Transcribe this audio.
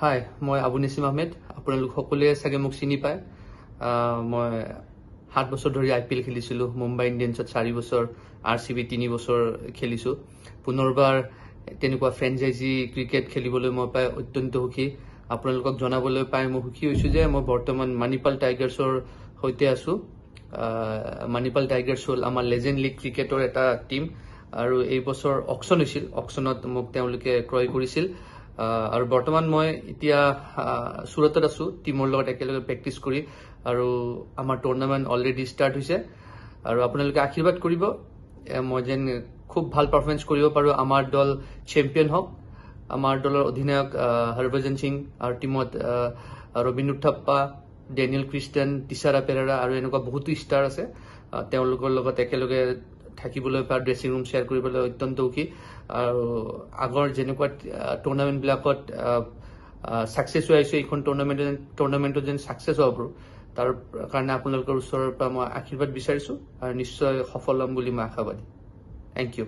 হাই, মই আবু নিছিম আহমেদ। আপোনালোক সকলোৱে চাগে মোক চিনি পায়। মই 7 বছৰ ধৰি IPL খেলিছিলোঁ। মুম্বাই ইণ্ডিয়ানছত 4 বছৰ, RCB 3 বছৰ খেলিছোঁ। পুনৰবাৰ তেনেকুৱা ফ্ৰেঞ্চাইজি ক্ৰিকেট খেলিবলৈ মই পাই অত্যন্ত সুখী। আপোনালোকক জনাবলৈ পাই মই সুখী হৈছোঁ যে মই বৰ্তমান মণিপাল টাইগাৰ্ছৰ সৈতে আছোঁ। মণিপাল টাইগাৰ্ছ হ'ল আমাৰ লেজেণ্ড লীগ ক্ৰিকেটৰ এটা টীম আৰু এই বছৰ অকশ্যন হৈছিল। অকশ্যনত মোক তেওঁলোকে ক্ৰয় কৰিছিল আৰু বৰ্তমান মই এতিয়া সুৰতত আছোঁ টীমৰ লগত একেলগে প্ৰেক্টিছ কৰি আৰু আমাৰ টুৰ্ণামেণ্ট অলৰেডি ষ্টাৰ্ট হৈছে আৰু আপোনালোকে আশীৰ্বাদ কৰিব মই যেন খুব ভাল পাৰফৰ্মেঞ্চ কৰিব পাৰোঁ। আমাৰ দল চেম্পিয়ন হওক। আমাৰ দলৰ অধিনায়ক হৰভজন সিং আৰু টীমত ৰবীন উথাপ্পা, ডেনিয়েল ক্ৰিষ্টেন, তিছাৰা পেৰেৰা আৰু এনেকুৱা বহুতো ষ্টাৰ আছে। তেওঁলোকৰ লগত একেলগে থাকিবলৈ বা ড্ৰেছিং ৰুম শ্বেয়াৰ কৰিবলৈ অত্যন্ত সুখী আৰু আগৰ যেনেকুৱা টুৰ্ণামেণ্টবিলাকত ছাকচেছ হৈ আহিছোঁ, এইখন টুৰ্ণামেণ্টত যেন ছাকচেছ হ'ব পাৰোঁ তাৰ কাৰণে আপোনালোকৰ ওচৰৰ পৰা মই আশীৰ্বাদ বিচাৰিছোঁ আৰু নিশ্চয় সফল হ'ম বুলি মই আশাবাদী। Thank U.